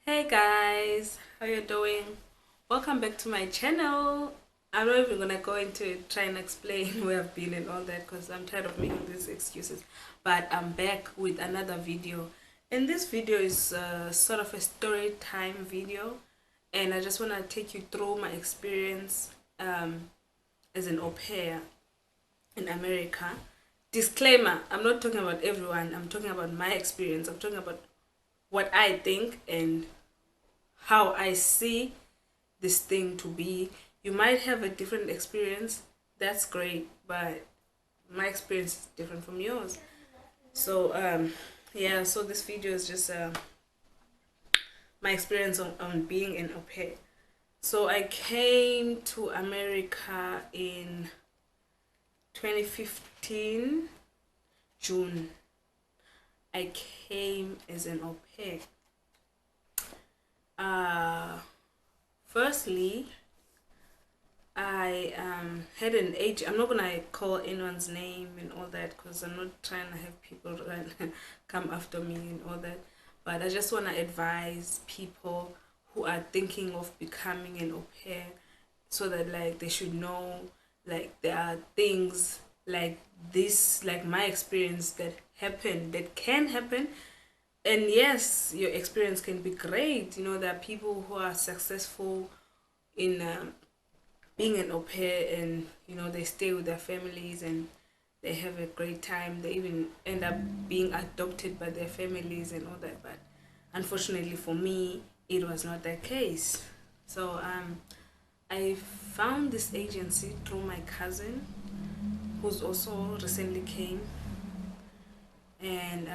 Hey guys, how you doing? Welcome back to my channel. I'm not even gonna go into try and explain where I've been and all that because I'm tired of making these excuses. But I'm back with another video, and this video is sort of a story time video, and I just wanna take you through my experience as an au pair in America. Disclaimer: I'm not talking about everyone. I'm talking about my experience. I'm talking about what I think and how I see this thing to be. You might have a different experience. That's great, but my experience is different from yours. So yeah, so this video is just my experience on being an au pair. So I came to America in 2015 June. I came as an au pair. Uh, Firstly, I had an age. I'm not gonna call anyone's name and all that because I'm not trying to have people come after me and all that. But I just wanna advise people who are thinking of becoming an au pair, so that like they should know like there are things like this, like my experience that happen, that can happen. And yes, your experience can be great. You know, there are people who are successful in being an au pair, and you know they stay with their families and they have a great time. They even end up being adopted by their families and all that. But unfortunately for me, it was not that case. So I found this agency through my cousin, who's also recently came, and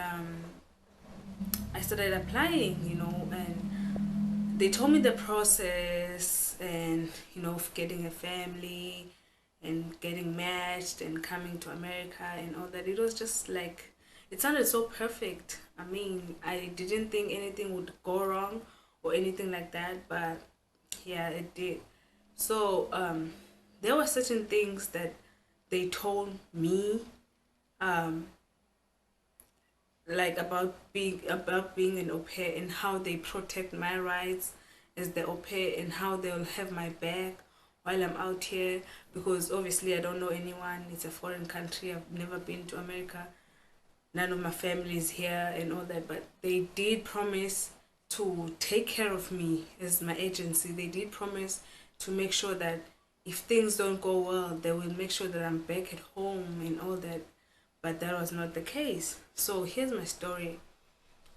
I started applying. You know, and they told me the process, and you know, of getting a family and getting matched and coming to America and all that. It was just like, it sounded so perfect. I mean, I didn't think anything would go wrong or anything like that, but yeah, it did. So there were certain things that they told me, um, like about being an au pair, and how they protect my rights as the au pair, and how they'll have my back while I'm out here, because obviously I don't know anyone. It's a foreign country. I've never been to America. None of my family is here and all that, but they did promise to take care of me as my agency. They did promise to make sure that if things don't go well, they will make sure that I'm back at home and all that. But that was not the case. So here's my story.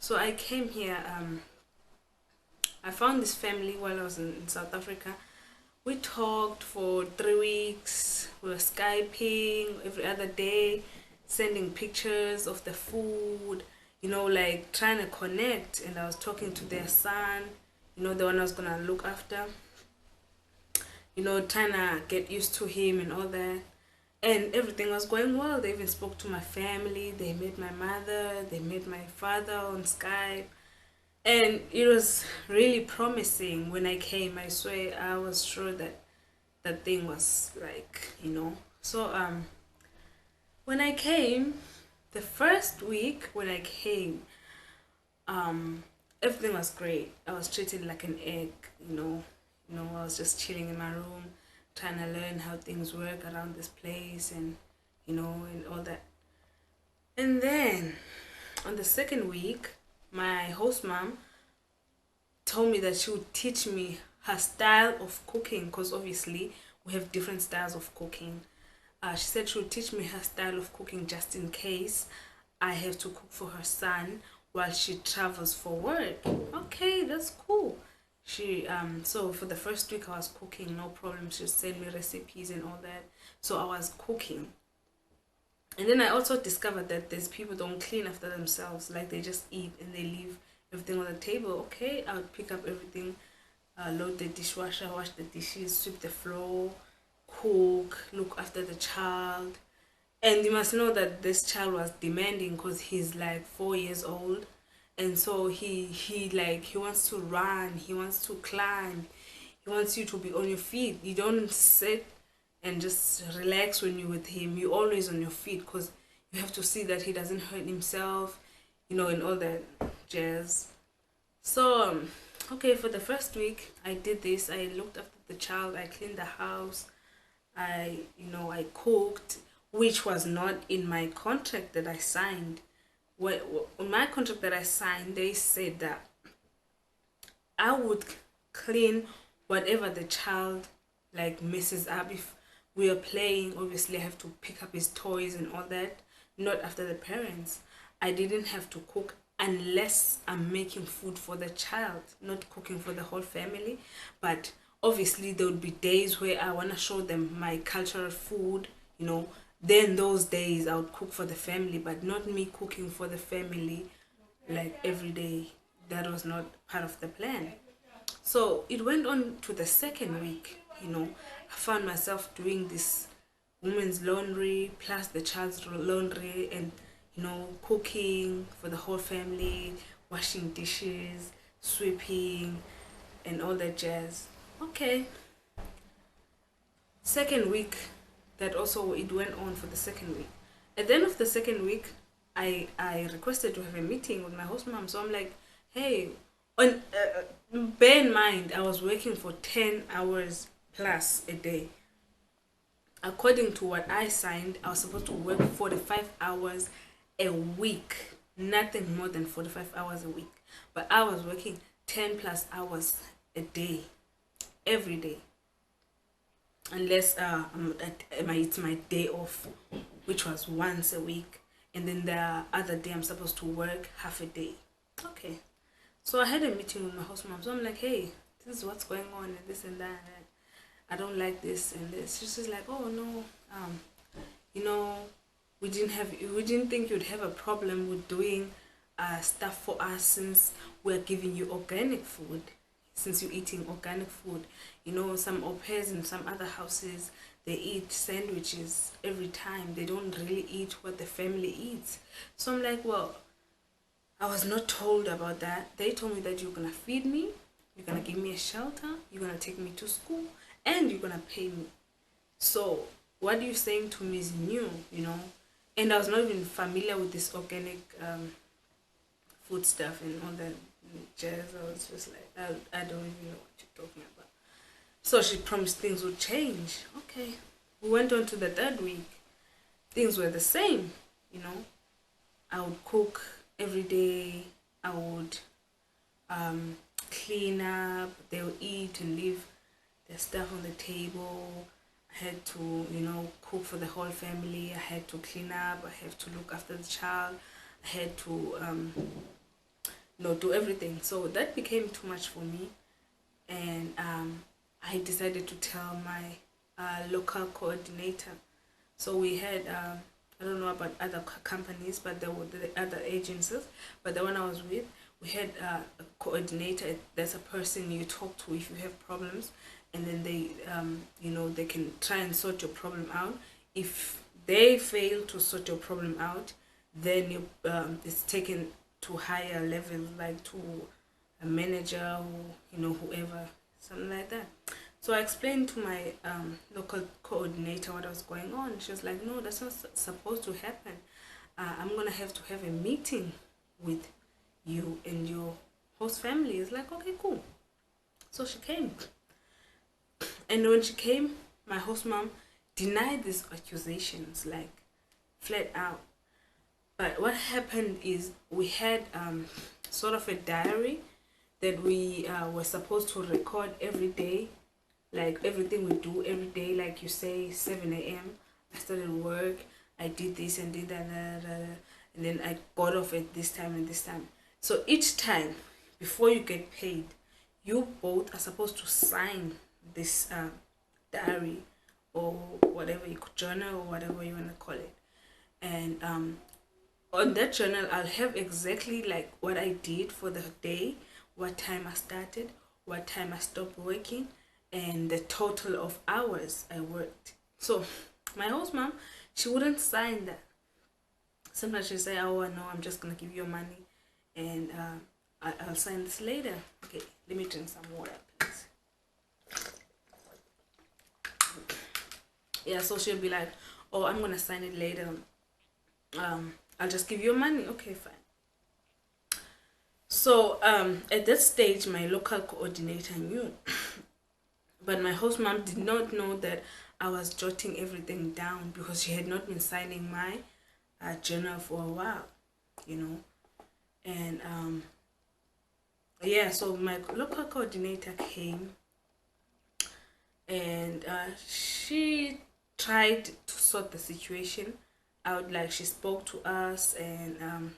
So I came here. I found this family while I was in South Africa. We talked for 3 weeks. We were Skyping every other day, sending pictures of the food, you know, like trying to connect. And I was talking to their son, you know, the one I was gonna look after, you know, trying to get used to him and all that. And everything was going well. They even spoke to my family. They met my mother. They met my father on Skype. And it was really promising when I came. I swear I was sure that that thing was like, you know. So when I came, the first week when I came, um everything was great. I was treated like an egg, you know. You know, I was just chilling in my room, trying to learn how things work around this place, and you know, and all that. And then on the second week, my host mom told me that she would teach me her style of cooking, because obviously we have different styles of cooking. She said she would teach me her style of cooking just in case I have to cook for her son while she travels for work. Okay, that's cool. She so for the first week I was cooking, no problem. She would send me recipes and all that. So I was cooking. And then I also discovered that there's people don't clean after themselves, like they just eat and they leave everything on the table. Okay, I would pick up everything, load the dishwasher, wash the dishes, sweep the floor, cook, look after the child. And you must know that this child was demanding because he's like 4 years old, and so he wants to run, he wants to climb, he wants you to be on your feet. You don't sit and just relax when you're with him. You're always on your feet because you have to see that he doesn't hurt himself, you know, and all that jazz. So Okay, for the first week, I did this. I looked after the child. I cleaned the house. I cooked, which was not in my contract that I signed. On my contract that I signed, they said that I would clean whatever the child like messes up. If we are playing, obviously I have to pick up his toys and all that. Not after the parents. I didn't have to cook unless I'm making food for the child, not cooking for the whole family. But obviously there would be days where I wanna show them my cultural food, you know. Then those days I would cook for the family, but not me cooking for the family like every day. That was not part of the plan. So it went on to the second week, I found myself doing this women's laundry plus the child's laundry and, cooking for the whole family, washing dishes, sweeping, and all that jazz. Okay, second week, that also it went on for the second week. At the end of the second week, I requested to have a meeting with my host mom. So I'm like, hey, on bear in mind I was working for 10 hours plus a day. According to what I signed, I was supposed to work 45 hours a week, nothing more than 45 hours a week. But I was working 10 plus hours a day, every day, unless it's my day off, which was once a week, and then the other day I'm supposed to work half a day. Okay, so I had a meeting with my host mom. So I'm like, hey, this is what's going on and this and that. And I don't like this and this. She's just like, oh no, you know, we didn't think you'd have a problem with doing stuff for us since we're giving you organic food, since you're eating organic food. Some au pairs in some other houses, they eat sandwiches every time. They don't really eat what the family eats. So I'm like, well, I was not told about that. They told me that you're gonna feed me, you're gonna give me a shelter, you're gonna take me to school, and you're gonna pay me. So what you're saying to me is new. And I was not even familiar with this organic food stuff and all that jazz. I was just like, I don't even know what you're talking about. So she promised things would change. Okay. We went on to the third week. Things were the same, you know. I would cook every day. I would clean up. They would eat and leave their stuff on the table. I had to, cook for the whole family. I had to clean up. I had to look after the child. I had to, do everything. So that became too much for me. And I decided to tell my local coordinator. So we had, I don't know about other companies, but there were the other agencies. But the one I was with, we had a coordinator. That's a person you talk to if you have problems, and then they can try and sort your problem out. If they fail to sort your problem out, then it's taken to higher levels, like to a manager or whoever, something like that. So I explained to my local coordinator what was going on. She was like, no, that's not supposed to happen. I'm going to have a meeting with you and your host family. It's like, okay, cool. So she came. And when she came, my host mom denied these accusations, like flat out. But what happened is we had sort of a diary that we were supposed to record every day, like everything we do every day. Like you say, 7 a.m. I started work, I did this and did that, and then I got off at this time and this time. So each time, before you get paid, you both are supposed to sign this diary or whatever you could, journal or whatever you want to call it. And on that journal, I'll have exactly like what I did for the day, what time I started, what time I stopped working, and the total of hours I worked. So my host mom, she wouldn't sign that. Sometimes she'd say, oh no, I'm just gonna give you money and I'll sign this later. Okay, let me drink some water, please. Yeah, so she'll be like, oh, I'm gonna sign it later. I'll just give you money. Okay, fine. So at that stage, my local coordinator knew, but my host mom did not know that I was jotting everything down because she had not been signing my journal for a while, you know. And yeah, so my local coordinator came, and she tried to sort the situation out. Like, she spoke to us, and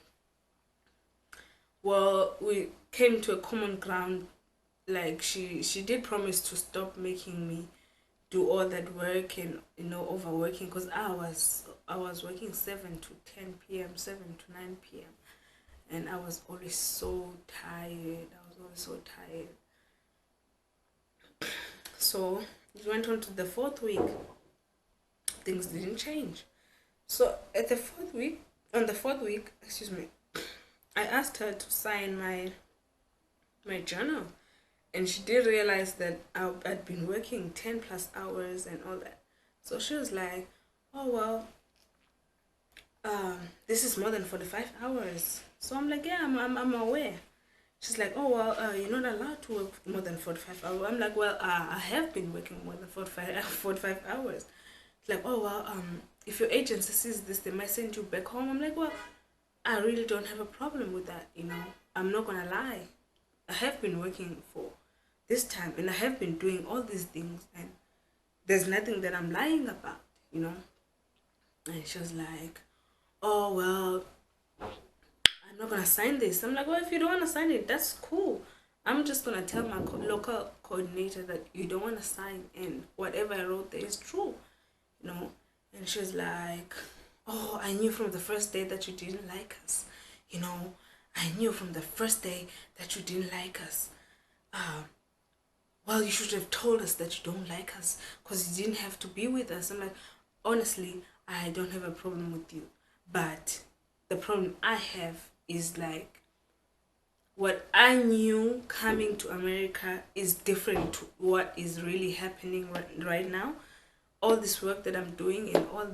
well, we came to a common ground. Like, she did promise to stop making me do all that work and, overworking, because I was working 7 to 10 p.m., 7 to 9 p.m., and I was always so tired. I was always so tired. So it went on to the fourth week. Things didn't change. So at the fourth week, on the fourth week, excuse me, I asked her to sign my journal, and she did realize that I'd been working 10 plus hours and all that. So she was like, "Oh well, this is more than 45 hours." So I'm like, "Yeah, I'm aware." She's like, "Oh well, you're not allowed to work more than 45 hours." I'm like, "Well, I have been working more than 45 hours." It's like, "Oh well, if your agency sees this, they might send you back home." I'm like, "Well, I really don't have a problem with that, you know. I'm not gonna lie. I have been working for this time, and I have been doing all these things, and there's nothing that I'm lying about, you know." And she was like, "Oh well, I'm not gonna sign this." I'm like, "Well, if you don't wanna sign it, that's cool. I'm just gonna tell my local coordinator that you don't wanna sign, and whatever I wrote there is true, you know." And she was like, "Oh, I knew from the first day that you didn't like us, you know. I knew from the first day that you didn't like us. Uh, well, you should have told us that you don't like us, because you didn't have to be with us." I'm like, "Honestly, I don't have a problem with you. But the problem I have is, like, what I knew coming to America is different to what is really happening right now. All this work that I'm doing, and all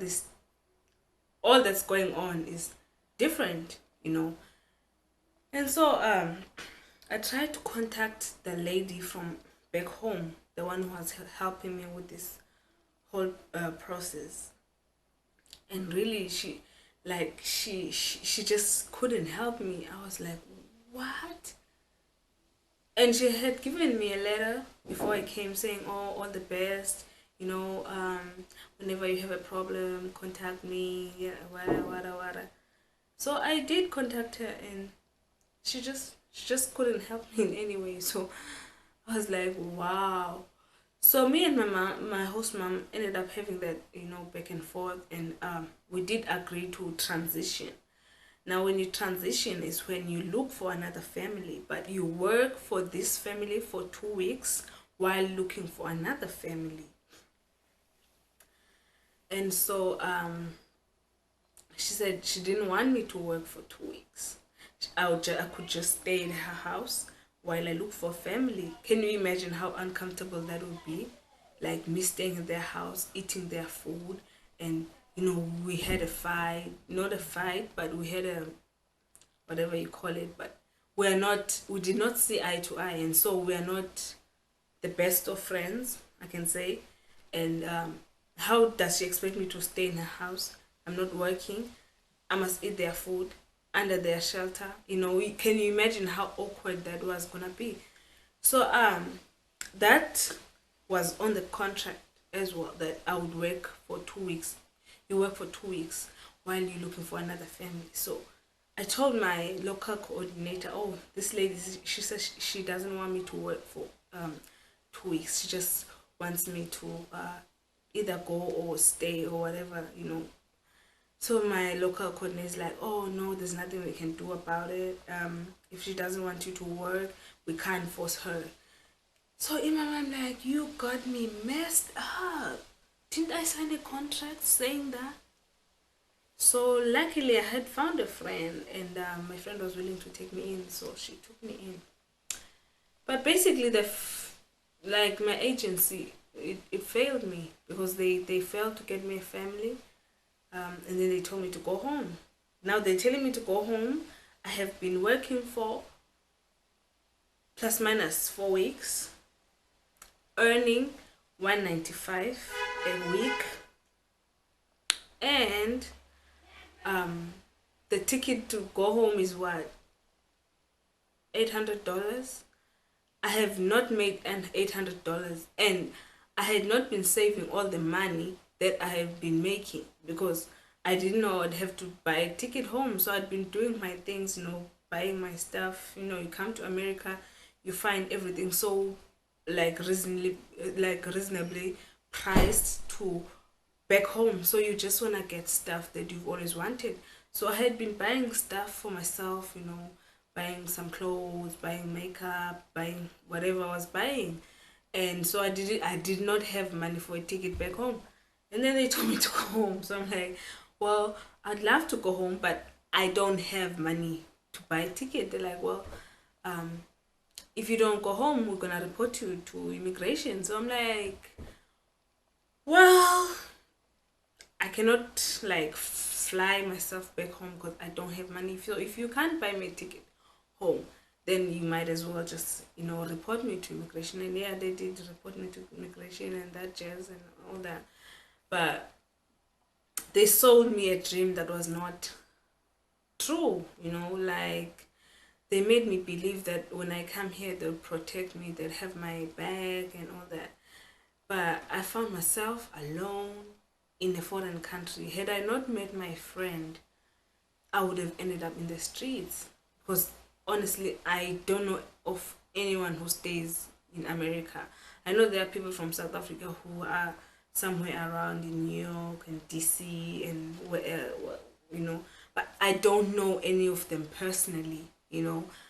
that's going on is different, you know." And so I tried to contact the lady from back home, the one who was helping me with this whole process. And really, she just couldn't help me. I was like, "What?" And she had given me a letter before I came, saying, "Oh, all the best, you know, whenever you have a problem, contact me, yeah, wada wada wada." So I did contact her, and she just couldn't help me in any way. So I was like, "Wow." So me and my host mom ended up having that, back and forth, and we did agree to transition. Now, when you transition is when you look for another family, but you work for this family for 2 weeks while looking for another family. And so she said she didn't want me to work for 2 weeks. I could just stay in her house while I look for family. Can you imagine how uncomfortable that would be? Like, me staying in their house, eating their food, and we had a fight. Not a fight, but we had a, whatever you call it, but we did not see eye to eye, and so we are not the best of friends, I can say. And how does she expect me to stay in her house? I'm not working. I must eat their food under their shelter. Can you imagine how awkward that was gonna be? So that was on the contract as well, that I would work for 2 weeks. You work for 2 weeks while you're looking for another family. So I told my local coordinator, "Oh, this lady, she says she doesn't want me to work for 2 weeks. She just wants me to either go or stay or whatever." So my local coordinator is like, "Oh no, there's nothing we can do about it. If she doesn't want you to work, we can't force her." So in my mind, I'm like, "You got me messed up. Didn't I sign a contract saying that?" So luckily, I had found a friend, and my friend was willing to take me in, so she took me in. But basically, like, my agency, it failed me, because they failed to get me a family, and then they told me to go home. Now they're telling me to go home. I have been working for plus minus 4 weeks, earning 195 a week, and the ticket to go home is what, $800. I have not made an $800, and I had not been saving all the money that I have been making because I didn't know I'd have to buy a ticket home. So I'd been doing my things, buying my stuff. You come to America, you find everything so reasonably priced to back home. So you just wanna get stuff that you've always wanted. So I had been buying stuff for myself, buying some clothes, buying makeup, buying whatever I was buying. And so I did not have money for a ticket back home. And then they told me to go home. So I'm like, well, I'd love to go home, but I don't have money to buy a ticket. They're like, well, if you don't go home, we're gonna report you to immigration. So I'm like, well, I cannot like fly myself back home because I don't have money. So if you can't buy me a ticket home, then you might as well just report me to immigration. And yeah, they did report me to immigration and that jazz and all that. But they sold me a dream that was not true. Like they made me believe that when I come here they'll protect me, they'll have my bag and all that. But I found myself alone in a foreign country. Had I not met my friend, I would have ended up in the streets. Because honestly, I don't know of anyone who stays in America. I know there are people from South Africa who are somewhere around in New York and DC and where, but I don't know any of them personally.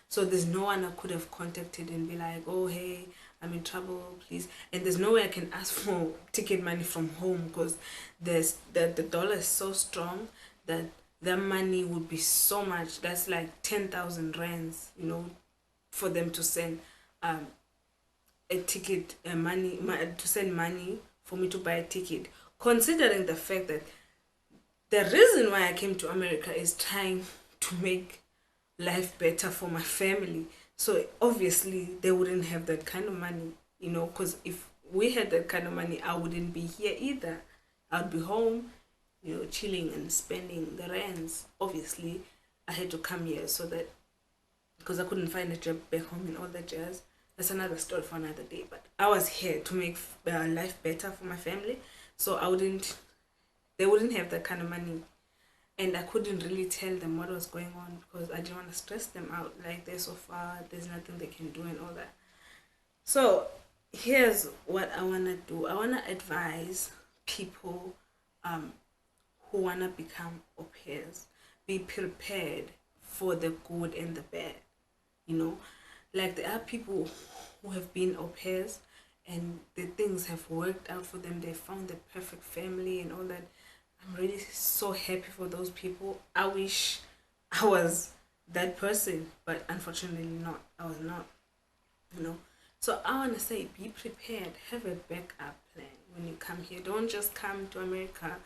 So there's no one I could have contacted and be like, oh, hey, I'm in trouble, please. And there's no way I can ask for ticket money from home because the dollar is so strong that their money would be so much. That's like 10,000 rands, for them to send a ticket, to send money for me to buy a ticket. Considering the fact that the reason why I came to America is trying to make life better for my family. So obviously they wouldn't have that kind of money, because if we had that kind of money, I wouldn't be here either. I'd be home, chilling and spending the rands. Obviously, I had to come here so that because I couldn't find a job back home and all that jazz. That's another story for another day. But I was here to make life better for my family, so they wouldn't have that kind of money, and I couldn't really tell them what was going on because I didn't want to stress them out. Like they're so far, there's nothing they can do and all that. So here's what I wanna do. I wanna advise people who wanna become au pairs. Be prepared for the good and the bad. You know, like there are people who have been au pairs and the things have worked out for them. They found the perfect family and all that. I'm really so happy for those people. I wish I was that person, but unfortunately not. I was not, you know. So I want to say be prepared. Have a backup plan when you come here. Don't just come to America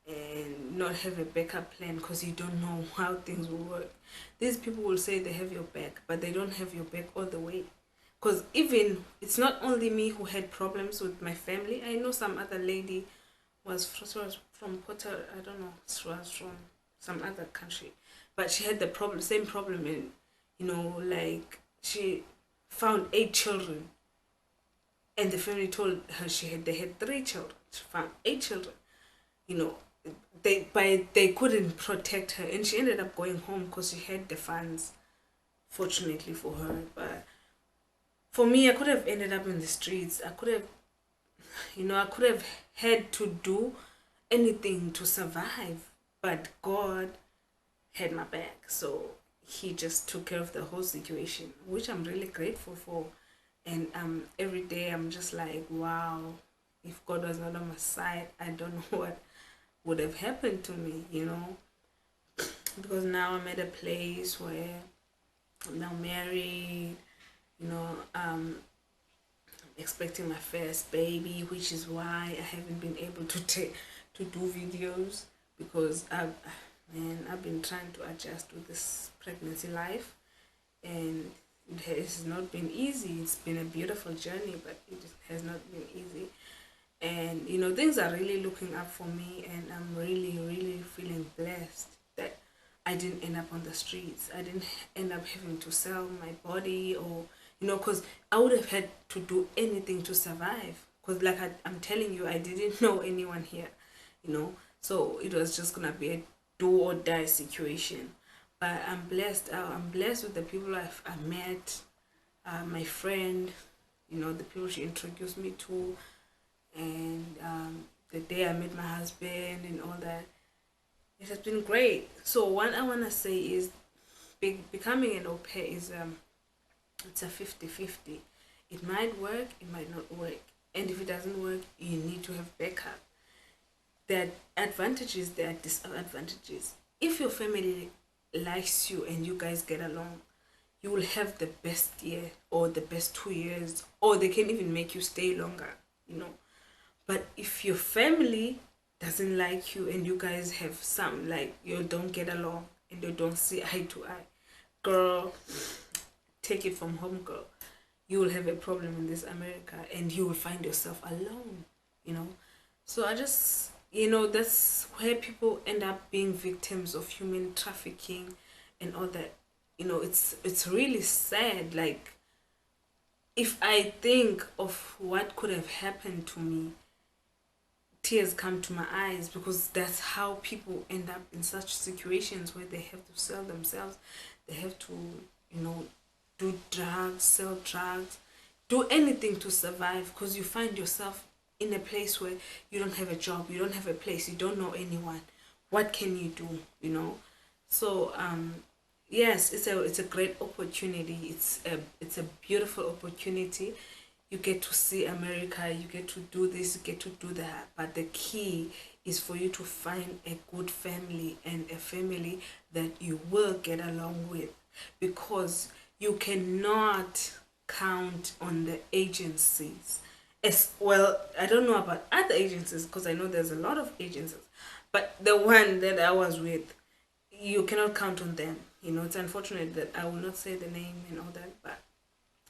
and not have a backup plan because you don't know how things will work. These people will say they have your back, but they don't have your back all the way. Because even, it's not only me who had problems with my family. I know some other lady was from Porto, I don't know, she was from some other country. But she had the same problem in, like she found 8 children and the family told her they had 3 children. She found 8 children. They couldn't protect her and she ended up going home because she had the funds, fortunately for her. But for me, I could have ended up in the streets. I could have had to do anything to survive, but God had my back. So he just took care of the whole situation, which I'm really grateful for. And every day I'm just like, wow, if God was not on my side, I don't know what would have happened to me, because now I'm at a place where I'm now married, expecting my first baby, which is why I haven't been able to do videos because I've been trying to adjust with this pregnancy life, and It has not been easy. It's been a beautiful journey, but it has not been easy. And things are really looking up for me, and I'm really, really feeling blessed that I didn't end up on the streets. I didn't end up having to sell my body, or because I would have had to do anything to survive. Because, like I'm telling you, I didn't know anyone here, so it was just gonna be a do or die situation. But I'm blessed. I'm blessed with the people I met, my friend, the people she introduced me to, and the day I met my husband and all that. It has been great. So what I want to say is becoming an au pair is it's a 50-50. It might work, it might not work. And if it doesn't work, you need to have backup. There are advantages, there are disadvantages. If your family likes you and you guys get along, you will have the best year or the best 2 years, or they can even make you stay longer, you know. But if your family doesn't like you and you guys have some, like, you don't get along and you don't see eye to eye, girl, take it from home, girl. You will have a problem in this America and you will find yourself alone, you know. So I just, that's where people end up being victims of human trafficking and all that. It's really sad. Like, if I think of what could have happened to me, tears come to my eyes, because that's how people end up in such situations where they have to sell themselves. They have to, you know, do drugs, sell drugs, do anything to survive, because you find yourself in a place where you don't have a job, you don't have a place, you don't know anyone. What can you do, So yes, it's a great opportunity. It's a beautiful opportunity. You get to see America, you get to do this, you get to do that. But the key is for you to find a good family, and a family that you will get along with, because you cannot count on the agencies. As well, I don't know about other agencies, because I know there's a lot of agencies, but the one that I was with, you cannot count on them. It's unfortunate that I will not say the name and all that, but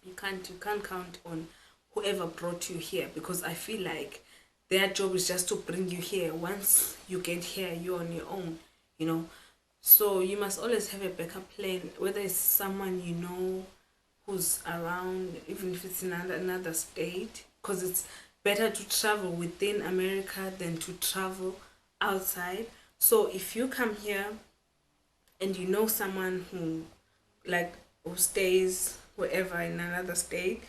you can't count on whoever brought you here, because I feel like their job is just to bring you here. Once you get here, you're on your own. So you must always have a backup plan, whether it's someone who's around, even if it's in another state, because it's better to travel within America than to travel outside. So if you come here and you know someone who stays wherever in another state,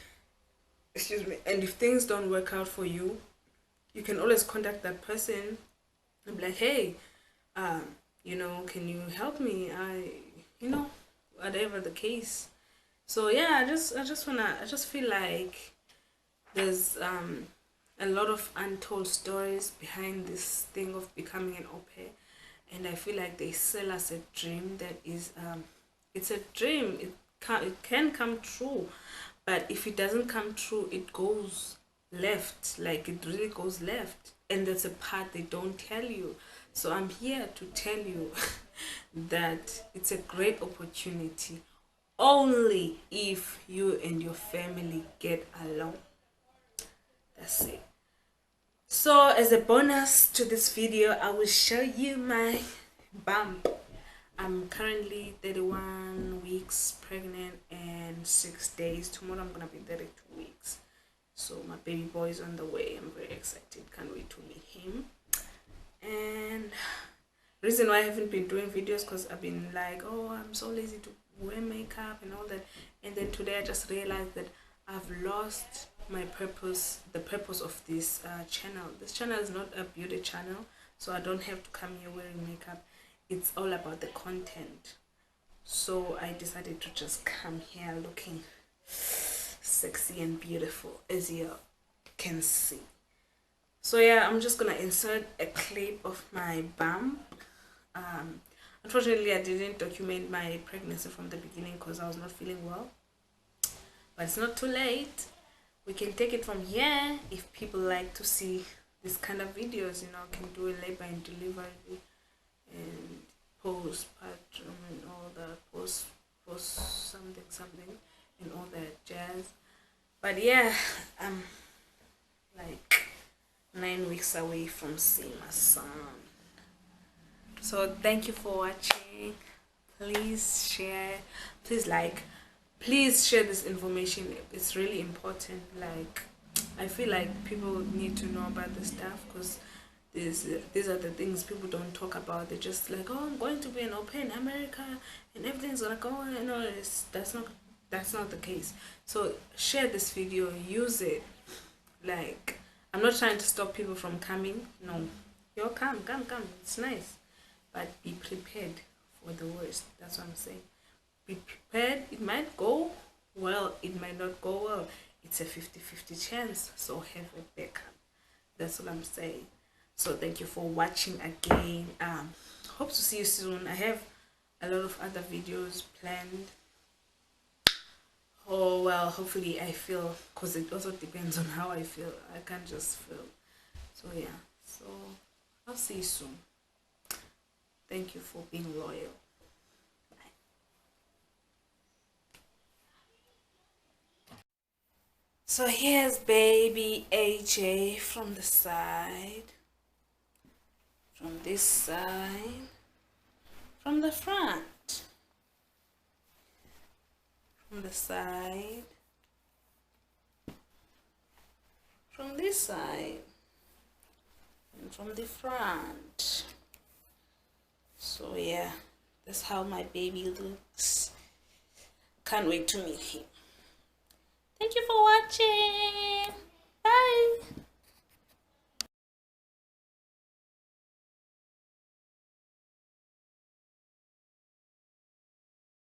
excuse me, and if things don't work out for you, you can always contact that person and be like, hey, can you help me? Whatever the case. So yeah, I just feel like there's a lot of untold stories behind this thing of becoming an au pair, and I feel like they sell us a dream that is it's a dream. It can come true, but if it doesn't come true, it goes left. Like, it really goes left, and that's a part they don't tell you. So I'm here to tell you that it's a great opportunity, only if you and your family get along. That's it. So as a bonus to this video, I will show you my bump. I'm currently 31 weeks pregnant and 6 days. Tomorrow I'm gonna be 32 weeks. So my baby boy is on the way. I'm very excited. Can't wait to meet him. And reason why I haven't been doing videos, because I've been like, oh, I'm so lazy to wear makeup and all that. And then today I just realized that I've lost my purpose, the purpose of this channel. This channel is not a beauty channel, so I don't have to come here wearing makeup. It's all about the content. So I decided to just come here looking sexy and beautiful, as you can see. So yeah, I'm just gonna insert a clip of my bump. Unfortunately, I didn't document my pregnancy from the beginning because I was not feeling well, but it's not too late. We can take it from here. If people like to see this kind of videos, can do a labor and delivery and postpartum and all that, post something, and all that jazz. But yeah, I'm like 9 weeks away from seeing my son. So thank you for watching. Please share, please like, please share this information. It's really important. Like, I feel like people need to know about this stuff, because these are the things people don't talk about. They're just like, oh, I'm going to be an open in America and everything's gonna go, and all this. That's not the case. So share this video, use it. Like, I'm not trying to stop people from coming. No, you'll come. It's nice, but be prepared for the worst. That's what I'm saying. Be prepared. It might go well, it might not go well. It's a 50-50 chance, so have a backup. That's what I'm saying. So thank you for watching again. Hope to see you soon. I have a lot of other videos planned. Oh well, hopefully I feel, because it also depends on how I feel. I can't just feel. So yeah, so I'll see you soon. Thank you for being loyal. So here's baby AJ from the side, from this side, from the front, from the side, from this side, and from the front. So yeah, that's how my baby looks. Can't wait to meet him. Thank you for watching. Bye.